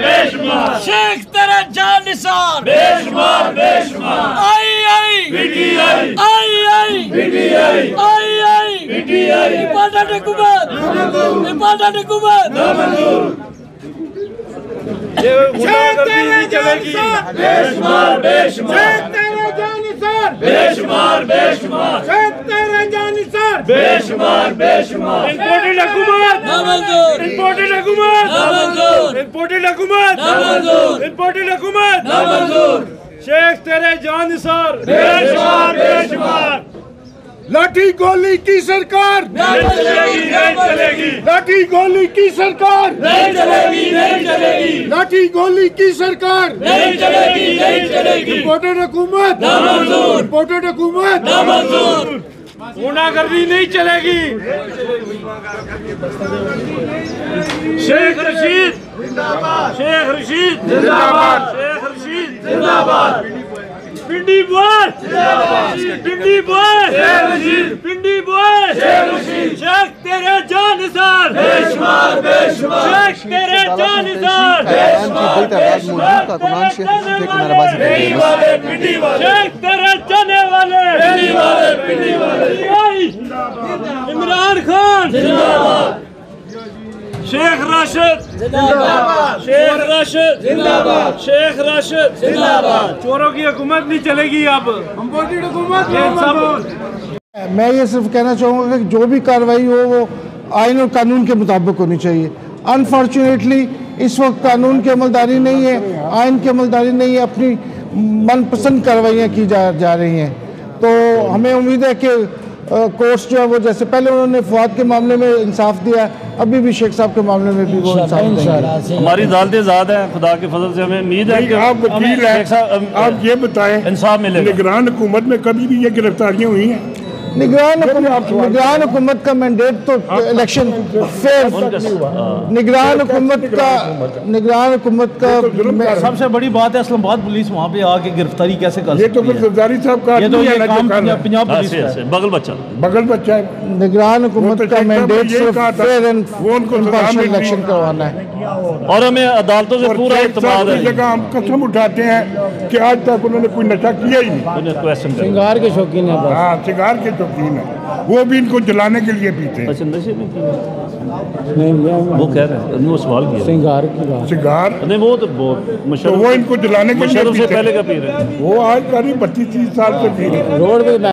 बेशुमार शेख तेरा जान निसार बेशुमार बेशुमार आई आई पीटीआई आई आई पीटीआई आई आई पीटीआई इबादत हुकूमत इबादत हुकूमत ये गुंडागर्दी नहीं चलेगी। बेशुमार बेशुमार बेशुमार बेशुमार बेशुमार बेशुमार इंपोर्टेड हुकूमत नामंजूर इंपोर्टेड हुकूमत नामंजूर इंपोर्टेड हुकूमत नामंजूर इंपोर्टेड हुकूमत नामंजूर शेख तेरे जान निसार बेशुमार बेशुमार लाठी गोली की सरकार नहीं चलेगी नहीं चलेगी लाठी गोली की सरकार नहीं चलेगी नहीं चलेगी लाठी गोली की सरकार नहीं चलेगी नहीं चलेगी इंपोर्टेड हुकूमत नामंजूर इंपोर्टेड हुकूमत नामंजूर गुंडागर्दी नहीं चलेगी। शेख रशीद जिंदाबाद शेख रशीद जिंदाबाद शेख रशीद जिंदाबाद पिंडी बॉय पिंडी बॉय पिंडी बॉय शेख तेरे जान निसार बेशुमार बेशुमार शेख तेरे जान निसार पिंडी वाले पिंडी वाले शेख तेरे जाने वाले पिंडी वाले पिंडी वाले इमरान खान जिंदाबाद शेख राशिद जिंदाबाद शेख राशिद जिंदाबाद शेख राशिद जिंदाबाद चोरों की हुकूमत नहीं चलेगी अब इंपोर्टेड हुकूमत ये सब मैं ये सिर्फ कहना चाहूँगा कि जो भी कार्रवाई हो वो आइन और कानून के मुताबिक होनी चाहिए। अनफॉर्चुनेटली इस वक्त कानून की अमलदारी नहीं है, आइन की अमलदारी नहीं है, अपनी मनपसंद कार्रवाइयाँ की जा रही हैं। तो हमें उम्मीद है कि कोर्ट्स जो है वो जैसे पहले उन्होंने फवाद के मामले में इंसाफ दिया, अभी भी शेख साहब के मामले में भी वो इंसाफ देंगे। हमारी अदालतें आज़ाद हैं, खुदा के फजल से हमें उम्मीद है कि आप वकील हैं, आप ये बताएं इंसाफ मिलेगा। निगरान हुकूमत में कभी भी ये गिरफ्तारियां हुई हैं? निगरान हुकूमत का मैंडेट तो इलेक्शन फेयर, निगरान हुकूमत का सबसे बड़ी बात है इस्लामाबाद पुलिस वहाँ पे आके गिरफ्तारी कैसे कर ये तो फिर जरदारी साहब का ये तो ये काम पंजाब पंजाब पुलिस का है। बगल बच्चा है। निगरान हुकूमत का मैंडेट सिर्फ फेयर एंड वो उनको इम्पार्शियल इलेक्शन करवाना है और हमें अदालतों से पूरा इत्मीनान है। जगह हम कसम उठाते हैं कि आज तक उन्होंने कोई नशा किया ही नहीं। सिंगार के शौकीन है बस। हाँ, सिगार के शौकीन है, वो भी इनको जलाने के लिए पीते हैं। अच्छा नशे में वो कह रहे हैं, वो सवाल किया सिंगार की बात, सिगार नहीं वो तो बहुत तो वो इनको जलाने के लिए मुशर्रफ से पीते हैं। पहले का पी रहे हैं। वो आज करीब 32-30 साल से पी रहे हैं। रोड पे